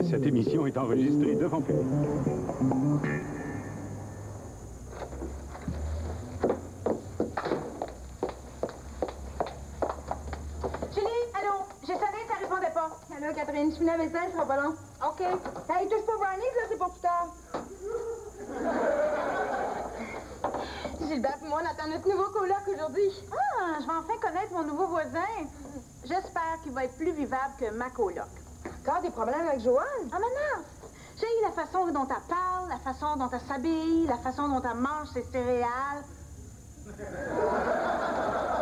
Cette émission est enregistrée devant public. Allô, Catherine, je finis la vaisselle, ça sera pas long. OK. Hey, touche pas Brownies, là, c'est pour plus tard. Gilbert et moi, on attend notre nouveau coloc aujourd'hui. Ah, je vais enfin connaître mon nouveau voisin. J'espère qu'il va être plus vivable que ma coloc. Encore des problèmes avec Joanne? Ah, maintenant, j'ai la façon dont elle parle, la façon dont elle s'habille, la façon dont elle mange ses céréales.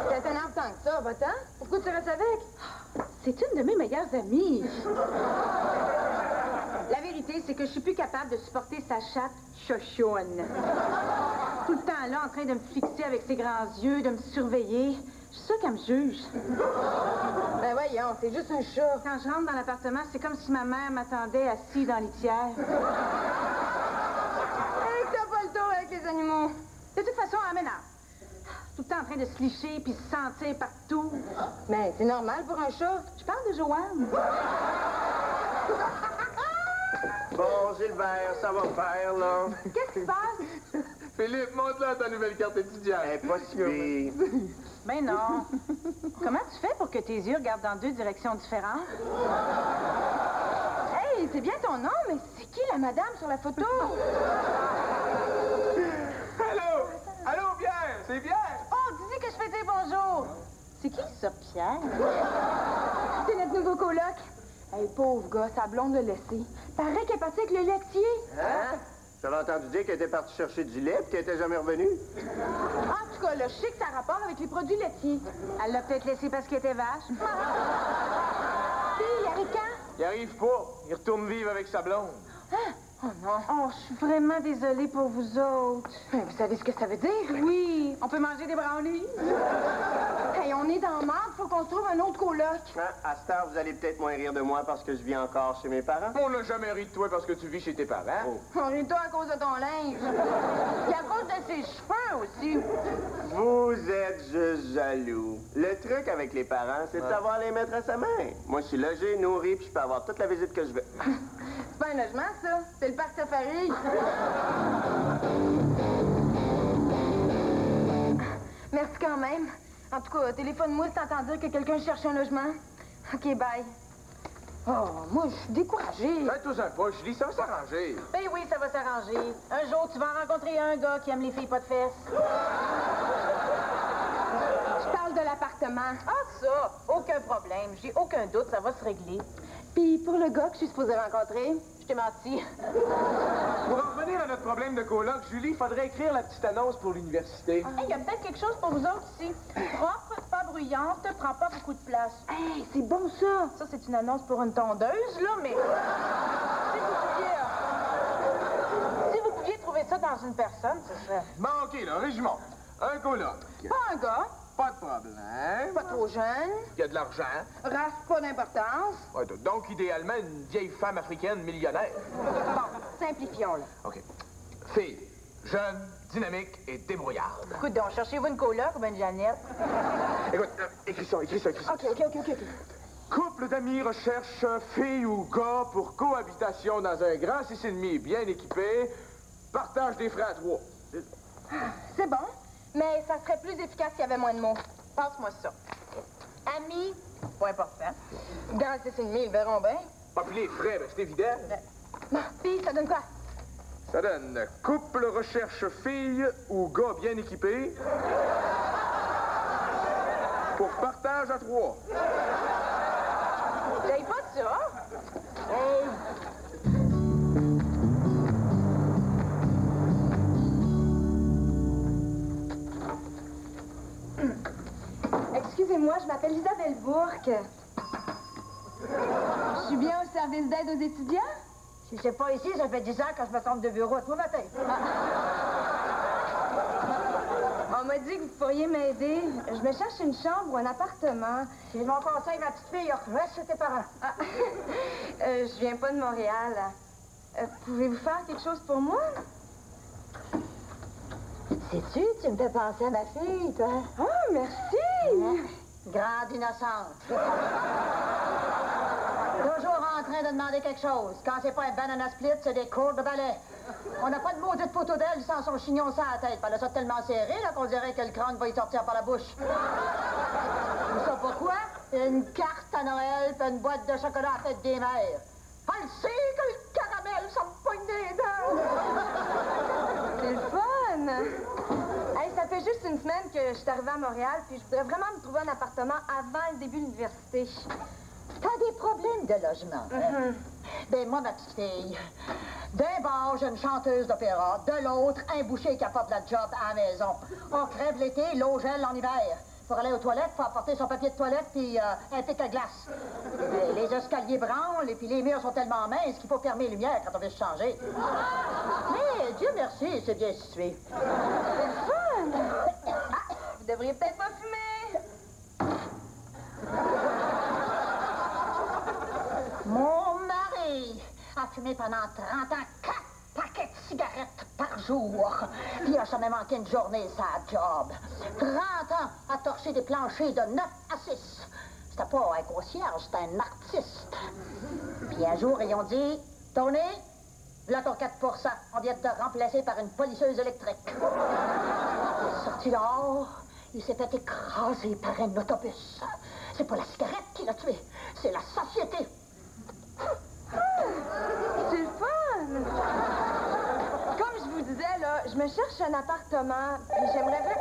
Ça t'énerve tant que ça, va-t'en? Pourquoi tu restes avec? C'est une de mes meilleures amies. La vérité, c'est que je suis plus capable de supporter sa chatte chochonne. Tout le temps là, en train de me fixer avec ses grands yeux, de me surveiller. Je suis sûre qu'elle me juge. Ben voyons, c'est juste un chat. Quand je rentre dans l'appartement, c'est comme si ma mère m'attendait assise dans litière. Hey, t'as pas le tour avec les animaux. De toute façon, elle m'énerve. Tout le temps en train de se licher puis se sentir partout. Mais c'est normal pour un chat. Je parle de Joanne. Bon, Gilbert, ça va faire, là. Qu'est-ce qui se passe? Philippe, montre-la ta nouvelle carte étudiante. Elle est pas si pire. Ben non. Comment tu fais pour que tes yeux regardent dans deux directions différentes? Hey, c'est bien ton nom, mais c'est qui la madame sur la photo? Allô? Allô, Pierre? C'est Pierre? Oh, dis-lui que je fais dire bonjour. C'est qui ça, Pierre? C'est notre nouveau coloc. Hey, pauvre gars, sa blonde l'a laissé. Paraît qu'elle est partie avec le laitier. Hein? J'avais entendu dire qu'elle était partie chercher du lait et qu'elle était jamais revenue. En tout cas, là, je sais que ça a rapport avec les produits laitiers. Elle l'a peut-être laissé parce qu'elle était vache. Puis, il arrive quand? Il arrive pas. Il retourne vivre avec sa blonde. Hein? Oh non. Oh, je suis vraiment désolée pour vous autres. Mais vous savez ce que ça veut dire? Oui, on peut manger des brownies. Hey, on est dans le marde, faut qu'on se trouve un autre coloc. Hein? À cette heure, vous allez peut-être moins rire de moi parce que je vis encore chez mes parents. On n'a jamais ri de toi parce que tu vis chez tes parents. On rit toi à cause de ton linge. Et à cause de ses cheveux aussi. Vous êtes juste jaloux. Le truc avec les parents, c'est de savoir les mettre à sa main. Moi, je suis logé, nourri, puis je peux avoir toute la visite que je veux. C'est pas un logement, ça. C'est le parc safari. Merci quand même. En tout cas, téléphone-moi si t'entends dire que quelqu'un cherche un logement. OK, bye. Oh, moi, je suis découragée. Fais-toi-en pas, Julie, ça va s'arranger. Ben oui, ça va s'arranger. Un jour, tu vas rencontrer un gars qui aime les filles pas de fesses. Je parle de l'appartement. Ah, ça, aucun problème. J'ai aucun doute, ça va se régler. Puis pour le gars que je suis supposée rencontrer, Je t'ai menti. Pour en revenir à notre problème de coloc, Julie, il faudrait écrire la petite annonce pour l'université. Hey, il y a peut-être quelque chose pour vous autres ici. Propre, pas bruyante, prend pas beaucoup de place. hey, c'est bon ça. Ça, c'est une annonce pour une tondeuse, là, mais... Si vous pouviez trouver ça dans une personne, ce serait... Bon, OK, là, résumons. Un coloc. Pas un gars, Pas de problème. pas trop jeune, Il y a de l'argent. race pas d'importance. Ouais, donc, idéalement, une vieille femme africaine millionnaire. Bon, simplifions, là. OK. Fille, jeune, dynamique et débrouillarde. Écoute donc, cherchez-vous une coloc ou bien une Jeannette? Écoute, écris ça. OK. Couple d'amis recherche fille ou gars pour cohabitation dans un grand 6,5 bien équipé. Partage des frais à 3. C'est bon, mais ça serait plus efficace s'il y avait moins de mots. Passe-moi ça. Ami, pas important. Dans le 6,5, ils verront bien. Ah, puis les frais, ben, c'est évident. Bon, puis ça donne quoi? Ça donne couple recherche fille ou gars bien équipé. Pour partage à 3. J'aille pas ça. Hey! Excusez-moi, je m'appelle Isabelle Bourque. Je suis bien au service d'aide aux étudiants? Si c'est pas ici, ça fait 10 ans que je me trompe de bureau à tout matin. On m'a dit que vous pourriez m'aider. Je me cherche une chambre ou un appartement. C'est mon conseil, ma petite fille, reste chez tes parents. Ah, je viens pas de Montréal. Pouvez-vous faire quelque chose pour moi? Sais-tu, tu me fais penser à ma fille, toi. Oh, merci! Grande innocente. Toujours en train de demander quelque chose. Quand c'est pas un banana split, c'est des cours de ballet. On n'a pas de maudite photo d'elle sans son chignon sur la tête. Elle a ça tellement serré là, qu'on dirait que le crâne va y sortir par la bouche. Tout ça pourquoi? Une carte à Noël puis une boîte de chocolat à fête des mères. Elle sait que le caramel, ça me pogne des dents. C'est le fun! Hey, ça fait juste une semaine que je suis arrivée à Montréal, puis je voudrais vraiment me trouver un appartement avant le début de l'université. T'as des problèmes de logement, hein? Ben, moi, ma petite fille, d'un bord, j'ai une chanteuse d'opéra, de l'autre, un boucher qui apporte la job à la maison. On crève l'été, l'eau gèle en hiver. Pour aller aux toilettes, faut apporter son papier de toilette puis un pic à glace. Les escaliers branlent et puis les murs sont tellement minces qu'il faut fermer les lumières quand on veut se changer. Mais Dieu merci, c'est bien situé. C'est le fun! Ah, vous devriez peut-être pas fumer! Mon mari a fumé pendant 30 ans 4 paquets de cigarettes par jour. Puis il a jamais manqué une journée sa job. 30 ans à torcher des planchers de 9 à 6. C'était pas un concierge, c'était un artiste. Puis un jour, ils ont dit, Tony, là ton 4%, on vient de te remplacer par une polisseuse électrique. Il est sorti dehors, il s'est fait écraser par un autobus. C'est pas la cigarette qui l'a tué, c'est la société. C'est le fun! Comme je vous disais, là, je me cherche un appartement, puis j'aimerais...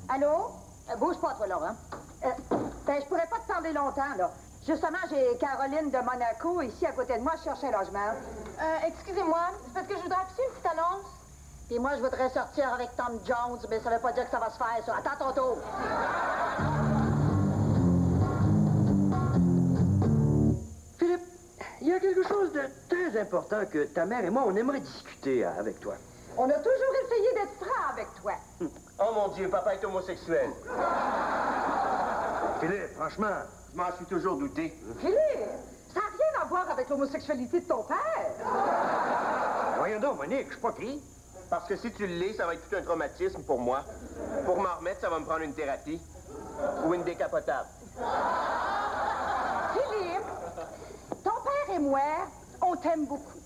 Allô? Bouge pas, toi, Laurent. Ben, je pourrais pas te parler longtemps, là. Justement, j'ai Caroline de Monaco ici à côté de moi, je cherche un logement. Excusez-moi, c'est parce que je voudrais afficher une petite annonce. Puis moi, je voudrais sortir avec Tom Jones, mais ça veut pas dire que ça va se faire, ça. Attends ton tour. Philippe, il y a quelque chose de très important que ta mère et moi, on aimerait discuter avec toi. On a toujours essayé d'être franc avec toi. Oh mon Dieu, papa est homosexuel. Philippe, franchement, Je m'en suis toujours douté. Philippe, ça n'a rien à voir avec l'homosexualité de ton père. voyons donc, Monique, je suis pas qui. Parce que si tu l'es, ça va être tout un traumatisme pour moi. Pour m'en remettre, ça va me prendre une thérapie. Ou une décapotable. Philippe, ton père et moi, on t'aime beaucoup.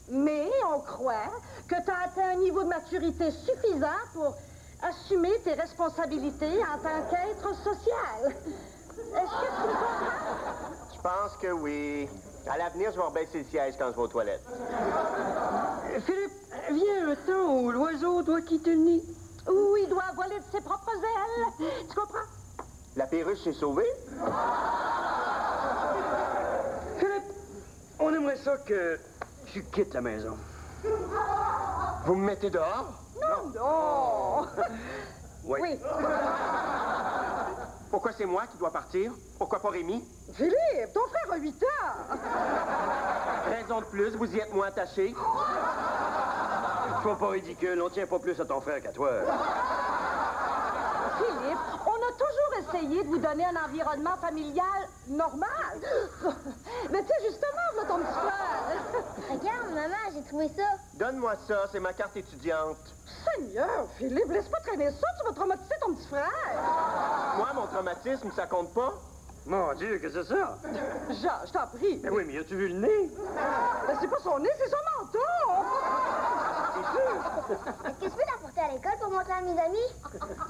Mais on croit que tu as atteint un niveau de maturité suffisant pour assumer tes responsabilités en tant qu'être social. Est-ce que tu me comprends? Je pense que oui. À l'avenir, je vais rebaisser le siège quand je vais aux toilettes. Philippe, viens un temps où l'oiseau doit quitter le nid. Ou il doit voler de ses propres ailes. Tu comprends? La perruche s'est sauvée? Philippe, on aimerait ça que tu quittes la maison. Vous me mettez dehors? Non! Oui. Pourquoi c'est moi qui dois partir? Pourquoi pas Rémi? Philippe, ton frère a 8 ans! Raison de plus, vous y êtes moins attaché. Sois pas ridicule, on tient pas plus à ton frère qu'à toi. Philippe, on a toujours essayé de vous donner un environnement familial normal. Mais tu sais, justement, là, ton petit frère. Regarde, maman, j'ai trouvé ça. Donne-moi ça, c'est ma carte étudiante. Seigneur, Philippe, laisse pas traîner ça, tu vas traumatiser ton petit frère. Moi, mon traumatisme, ça compte pas? Mon Dieu, qu'est-ce que c'est ça? Jean, je t'en prie. Ben oui, mais as-tu vu le nez? Ben, c'est pas son nez, c'est son menton. Est-ce que je peux t'apporter à l'école pour montrer à mes amis?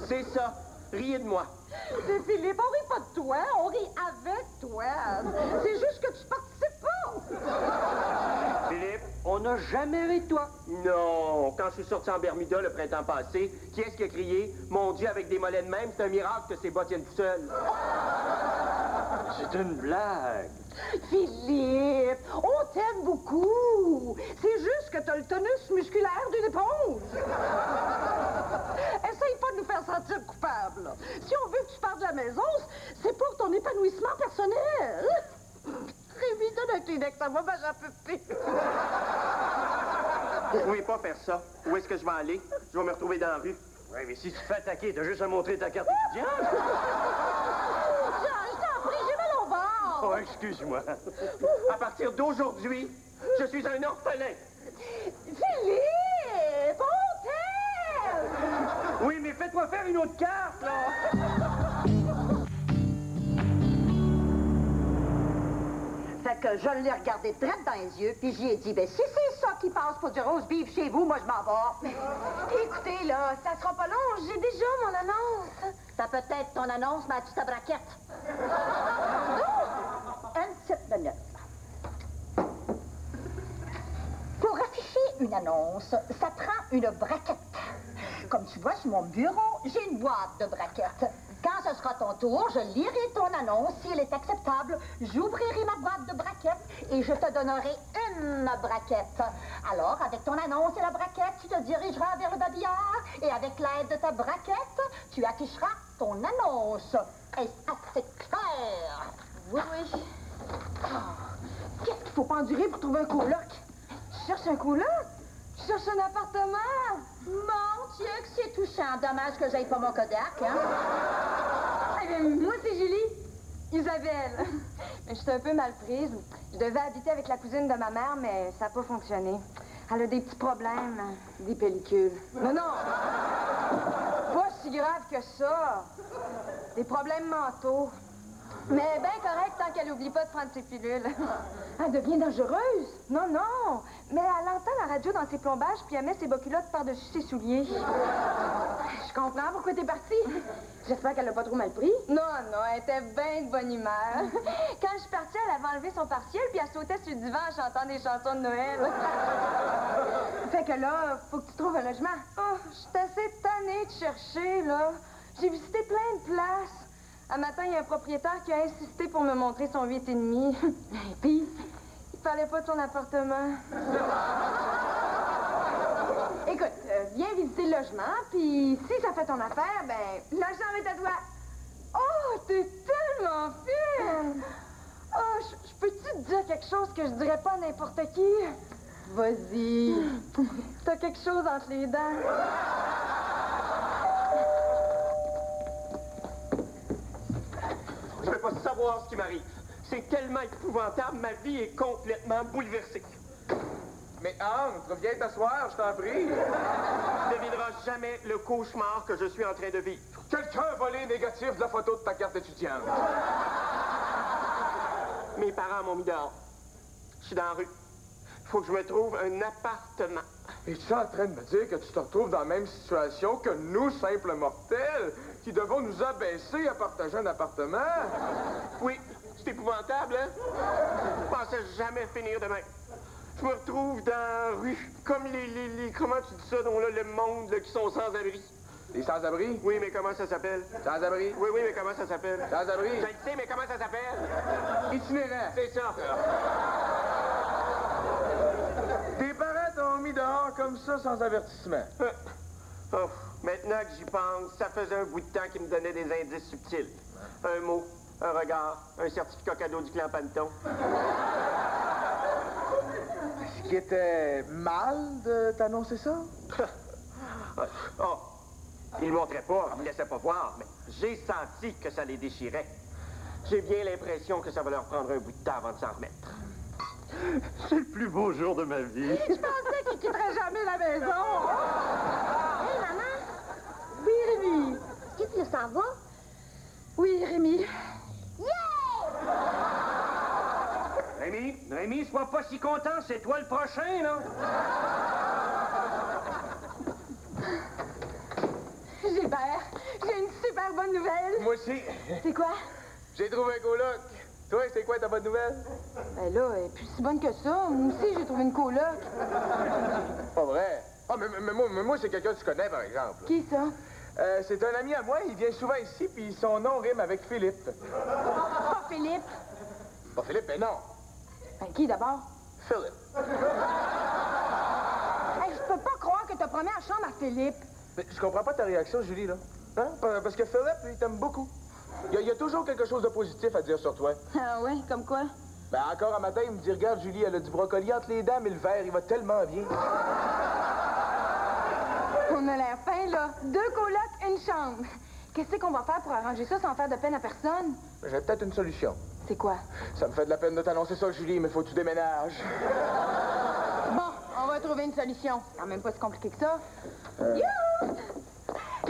C'est ça. Riez de moi. Mais Philippe, on rit pas de toi, on rit avec toi. C'est juste que tu participes pas. Philippe, on n'a jamais ri de toi. Non. Quand je suis sorti en Bermuda le printemps passé, qui est-ce qui a crié? Mon Dieu, avec des mollets de même, c'est un miracle que ses bas tiennent tout seuls. C'est une blague. Philippe, on t'aime beaucoup. C'est juste que t'as le tonus musculaire d'une éponge. Essaye pas de nous faire sentir coupables. Si on veut que tu partes de la maison, c'est pour ton épanouissement personnel. Rémi, donne un Kleenex, ça va, ben j'en peux plus. Vous pouvez pas faire ça. Où est-ce que je vais aller? Je vais me retrouver dans la rue. Oui, mais si tu te fais attaquer, t'as juste à montrer ta carte étudiante. Jean, je t'en prie, j'ai mal au ventre. Oh, excuse-moi. À partir d'aujourd'hui, je suis un orphelin. Philippe, on t'aime. Oui, mais fais-toi faire une autre carte, là. Fait que je l'ai regardé direct dans les yeux, puis j'y ai dit, ben si c'est ça qui passe pour du roast beef chez vous, moi je m'en vais. Écoutez, là, ça sera pas long. J'ai déjà mon annonce. T'as peut-être ton annonce, mais as-tu ta braquette? Une petite minute. Pour afficher une annonce, ça prend une braquette. Comme tu vois sur mon bureau, j'ai une boîte de braquettes. Quand ce sera ton tour, je lirai ton annonce. Si elle est acceptable, j'ouvrirai ma boîte de braquettes et je te donnerai une braquette. Alors, avec ton annonce et la braquette, tu te dirigeras vers le babillard et avec l'aide de ta braquette, tu afficheras ton annonce. Est-ce assez clair? Oui. Qu'est-ce qu'il faut pas endurer pour trouver un coloc? Tu cherches un coloc? Tu cherches un appartement? Mon Dieu, que c'est touchant. Dommage que j'aille pas mon Kodak, hein? Eh bien, moi, c'est Julie. Isabelle. Je suis un peu mal prise. Je devais habiter avec la cousine de ma mère, mais ça n'a pas fonctionné. Elle a des petits problèmes, des pellicules. Non, pas si grave que ça. Des problèmes mentaux. Mais bien correct tant qu'elle n'oublie pas de prendre ses pilules. Elle devient dangereuse. Non, mais elle entend la radio dans ses plombages puis elle met ses bas culottes par-dessus ses souliers. Je comprends pourquoi t'es partie. J'espère qu'elle l'a pas trop mal pris. Non, elle était bien de bonne humeur. Quand je suis partie, elle avait enlevé son partiel puis elle sautait sur le divan en chantant des chansons de Noël. Fait que là, faut que tu trouves un logement. Oh, je suis assez tannée de chercher, là. J'ai visité plein de places. Un matin, il y a un propriétaire qui a insisté pour me montrer son 8,5. Et puis, il parlait pas de son appartement. Écoute, viens visiter le logement, puis si ça fait ton affaire, ben, la chambre est à toi. Oh, t'es tellement fine! Oh, je peux-tu te dire quelque chose que je dirais pas à n'importe qui? Vas-y. T'as quelque chose entre les dents. Je veux pas savoir ce qui m'arrive. C'est tellement épouvantable, ma vie est complètement bouleversée. Mais entre, viens t'asseoir, je t'en prie. Tu ne devineras jamais le cauchemar que je suis en train de vivre. Quelqu'un a volé négatif de la photo de ta carte étudiante. Mes parents m'ont mis dehors. Je suis dans la rue. Il faut que je me trouve un appartement. Es-tu en train de me dire que tu te retrouves dans la même situation que nous, simples mortels, qui devons nous abaisser à partager un appartement? Oui, c'est épouvantable, hein? Je pensais jamais finir demain. Je me retrouve dans la rue, comme les comment tu dis ça, dont là, le monde, là, qui sont sans-abri. Les sans-abri? Oui, mais comment ça s'appelle? Sans-abri? Oui, mais comment ça s'appelle? Sans-abri? Je le sais, mais comment ça s'appelle? Itinérant. C'est ça. Tes parents t'ont mis dehors comme ça, sans avertissement. Oh, maintenant que j'y pense, ça faisait un bout de temps qu'ils me donnaient des indices subtils. Un mot, un regard, un certificat cadeau du clan Panton. Ce qui était mal de t'annoncer ça? Oh, ils ne montraient pas, ils ne me laissaient pas voir, mais j'ai senti que ça les déchirait. J'ai bien l'impression que ça va leur prendre un bout de temps avant de s'en remettre. C'est le plus beau jour de ma vie. Je pensais qu'il quitterait jamais la maison. Hé, maman, Oui, Rémi. est-ce que tu s'en vas? Oui, Rémi. Rémi, sois pas si content, c'est toi le prochain, là. Gilbert, j'ai une super bonne nouvelle. Moi aussi. C'est quoi? J'ai trouvé un coloc. Toi, c'est quoi ta bonne nouvelle? Ben là, elle est plus si bonne que ça. Moi aussi, j'ai trouvé une coloc. Pas vrai. Ah, mais moi, c'est quelqu'un que tu connais, par exemple. Qui ça? C'est un ami à moi, il vient souvent ici, puis son nom rime avec Philippe. Pas Philippe. Pas Philippe, mais non. Ben, qui d'abord? Philippe. Hey, je peux pas croire que t'as promis la chambre à Philippe. Mais je comprends pas ta réaction, Julie, là. Hein? Parce que Philippe, il t'aime beaucoup. Il y a toujours quelque chose de positif à dire sur toi. Ah ouais, comme quoi? Ben, encore un matin, il me dit, regarde, Julie, elle a du brocoli entre les dents, mais le verre, il va tellement bien. On a l'air fin, là. 2 colocs, une chambre. Qu'est-ce qu'on va faire pour arranger ça sans faire de peine à personne? J'ai peut-être une solution. C'est quoi? Ça me fait de la peine de t'annoncer ça, Julie, mais faut que tu déménages. Bon, on va trouver une solution. C'est quand même pas si compliqué que ça. Youhou!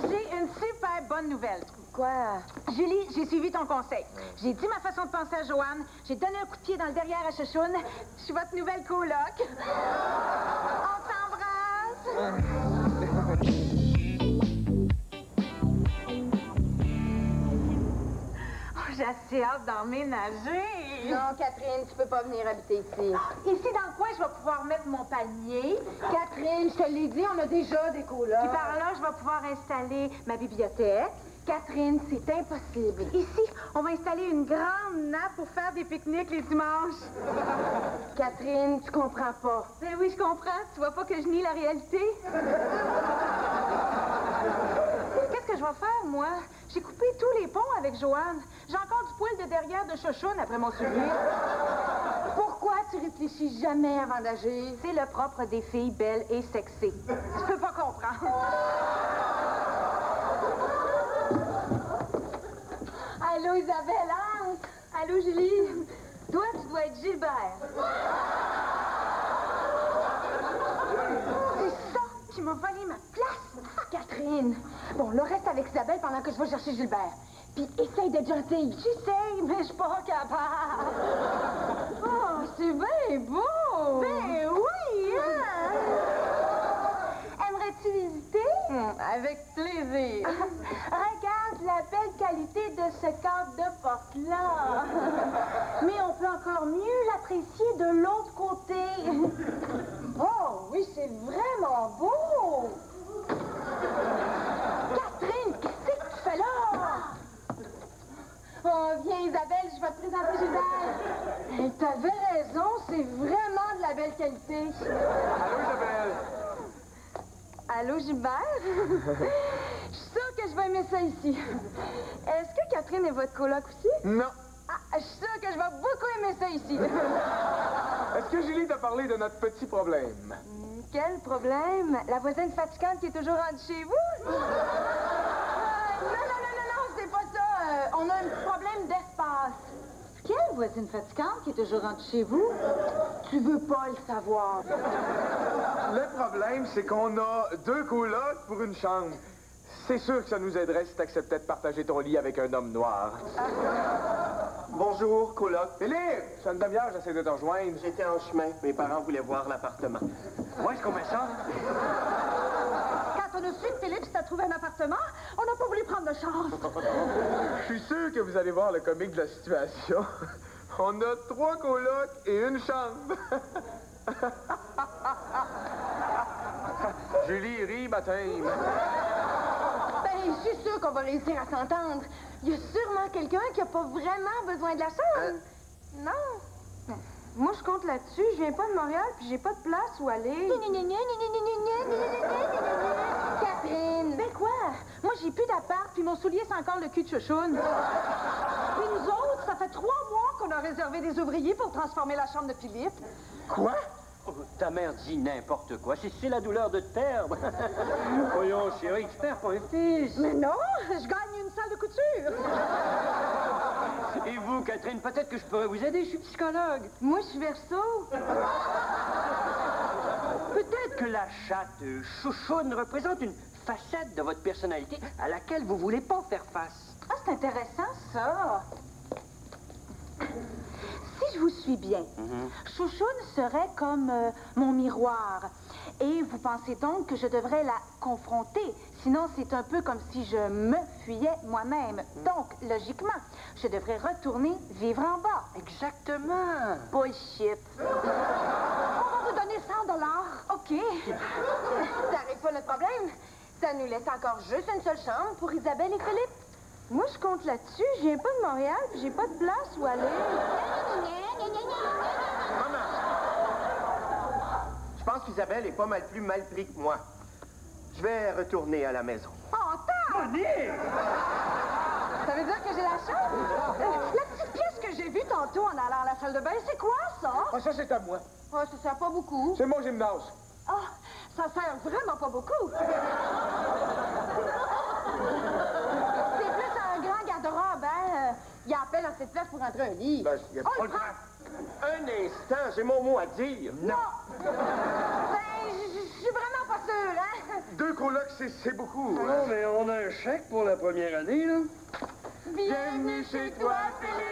J'ai une super bonne nouvelle. Quoi? Julie, j'ai suivi ton conseil. J'ai dit ma façon de penser à Joanne. J'ai donné un coup de pied dans le derrière à Chouchoune. Je suis votre nouvelle coloc. On s'embrasse. J'ai assez hâte d'emménager. Non, Catherine, tu peux pas venir habiter ici. Ici, dans le coin, je vais pouvoir mettre mon panier. Catherine, je te l'ai dit, on a déjà des colocs. Puis par là, je vais pouvoir installer ma bibliothèque. Catherine, c'est impossible. Ici, on va installer une grande nappe pour faire des pique-niques les dimanches. Catherine, tu comprends pas. Ben oui, je comprends. Tu vois pas que je nie la réalité? Qu'est-ce que je vais faire, moi? J'ai coupé tous les ponts avec Joanne. J'ai encore du poil de derrière de Chouchoune après mon souvenir. Pourquoi tu réfléchis jamais avant d'agir? C'est le propre des filles belles et sexy. Tu peux pas comprendre. Allô, Isabelle, hein? Allô, Julie? Toi, tu dois être Gilbert. C'est ça qui m'a volé ma place. Catherine, bon, là, reste avec Isabelle pendant que je vais chercher Gilbert. Puis essaye d'être gentille. J'essaye, mais je suis pas capable. Oh, c'est bien beau! Ben oui, hein? Aimerais-tu visiter? Avec plaisir. Regarde la belle qualité de ce cadre de porte-là. Mais on peut encore mieux l'apprécier de l'autre côté. Oh, oui, c'est vraiment beau! Catherine, qu'est-ce que tu fais là? Oh, viens, Isabelle, je vais te présenter Gilbert. T'avais raison, c'est vraiment de la belle qualité. Allô, Isabelle? Allô, Gilbert? Je suis sûre que je vais aimer ça ici. Est-ce que Catherine est votre coloc aussi? Non. Ah, je suis sûre que je vais beaucoup aimer ça ici. Est-ce que Julie t'a parlé de notre petit problème? Quel problème? La voisine fatigante qui est toujours rendue chez vous? Non, c'est pas ça. On a un petit problème d'espace. Quelle voisine fatigante qui est toujours rentrée chez vous? Tu veux pas le savoir. Le problème, c'est qu'on a 2 colocs pour une chambre. C'est sûr que ça nous aiderait si t'acceptais de partager ton lit avec un homme noir. Bonjour, coloc. Philippe, c'est une demi-heure, j'essaie de te rejoindre. J'étais en chemin. Mes parents voulaient voir l'appartement. Où est-ce qu'on met ça? Quand on a su que Philippe s'était trouvé un appartement, on n'a pas voulu prendre de chance. Je suis sûr que vous allez voir le comique de la situation. On a 3 colocs et une chambre. Julie rit, baptême. Ben, je suis sûre qu'on va réussir à s'entendre. Il y a sûrement quelqu'un qui a pas vraiment besoin de la chambre. Non. Moi, je compte là-dessus. Je viens pas de Montréal, puis j'ai pas de place où aller. Catherine! Ben quoi? Moi, j'ai plus d'appart, puis mon soulier, c'est encore le cul de Chouchoune. Puis nous autres, ça fait 3 mois qu'on a réservé des ouvriers pour transformer la chambre de Philippe. Quoi? Oh, ta mère dit n'importe quoi. C'est la douleur de te perdre. Voyons, chérie, tu perds pas un fils. Mais non, je gagne une salle de couture. Et vous, Catherine, peut-être que je pourrais vous aider, je suis psychologue. Moi, je suis verso. Peut-être que la chatte Chouchoune représente une facette de votre personnalité à laquelle vous voulez pas faire face. Ah, c'est intéressant, ça. Si je vous suis bien, Chouchoune serait comme mon miroir. Et vous pensez donc que je devrais la confronter. Sinon, c'est un peu comme si je me fuyais moi-même. Donc, logiquement, je devrais retourner vivre en bas. Exactement. Bullshit. On va vous donner 100 $. OK. Ça règle pas notre problème. Ça nous laisse encore juste une seule chambre pour Isabelle et Philippe. Moi, je compte là-dessus. Je viens pas de Montréal, puis j'ai pas de place où aller. Maman! Je pense qu'Isabelle est pas mal plus mal pris que moi. Je vais retourner à la maison. Oh, t'as! Ça veut dire que j'ai la chance? La petite pièce que j'ai vue tantôt en allant à la salle de bain, c'est quoi, ça? Ah, ça, c'est à moi. Oh, ça sert pas beaucoup. C'est mon gymnase. Ah, ça sert vraiment pas beaucoup. C'est plus un grand garde-robe, hein? Il y a appel à cette place pour rentrer un lit. Ben, y a On pas le le prend. Un instant, j'ai mon mot à dire. Ben, je suis vraiment pas sûre, hein? 2 colocs, c'est beaucoup. Non, mais on a un chèque pour la première année, là. Bienvenue chez toi, Philippe!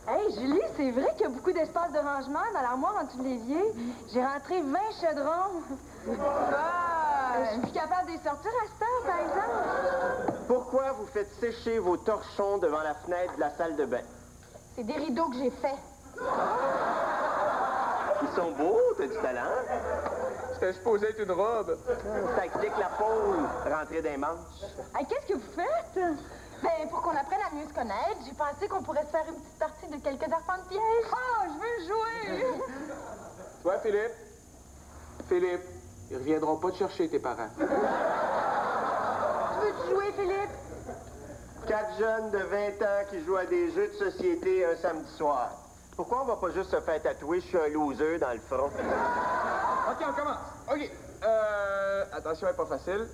Hey, Julie, c'est vrai qu'il y a beaucoup d'espace de rangement dans l'armoire en dessous de l'évier. J'ai rentré 20 chaudrons. Je suis plus capable de les sortir à cette heure, par exemple. Pourquoi vous faites sécher vos torchons devant la fenêtre de la salle de bain? C'est des rideaux que j'ai faits. Ils sont beaux, t'as du talent. C'était supposé être une robe. Ça explique la pause, rentrée des manches. Hey, qu'est-ce que vous faites? Ben, pour qu'on apprenne à mieux se connaître, j'ai pensé qu'on pourrait se faire une petite partie de quelques enfants de piège. Oh, je veux jouer! Toi, Philippe? Philippe, ils reviendront pas te chercher, tes parents. Veux-tu jouer, Philippe? 4 jeunes de 20 ans qui jouent à des jeux de société un samedi soir. Pourquoi on va pas juste se faire tatouer « Je suis un loser » dans le front? OK, on commence. OK. Attention, elle est pas facile.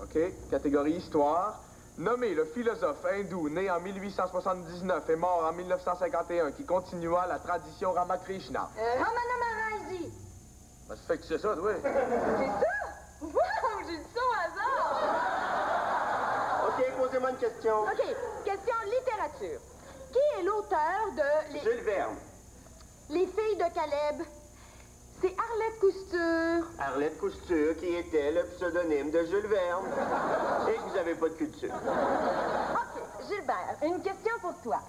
OK. Catégorie histoire. Nommé le philosophe hindou né en 1879 et mort en 1951 qui continua la tradition Ramakrishna. Ramana Maharaji. Ben, ça fait que tu sais ça, oui. C'est ça? Wow, j'ai dit ça au hasard! OK, posez-moi une question. OK, question littérature. Qui est l'auteur de Jules Verne. Les filles de Caleb? C'est Arlette Couture. Arlette Couture, qui était le pseudonyme de Jules Verne. Et que vous n'avez pas de culture. OK, Gilbert, Une question pour toi.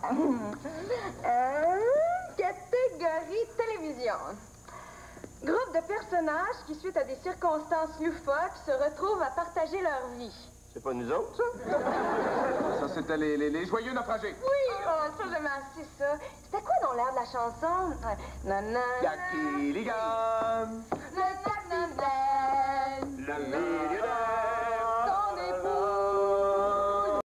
Catégorie télévision. Groupe de personnages qui, suite à des circonstances loufoques, se retrouvent à partager leur vie. C'est pas nous autres, ça? Ça, c'était les joyeux naufragés. Oui, oh, ça, j'aimais assez ça. C'était quoi dans l'air de la chanson? Yaki Ligan. Le Le milieu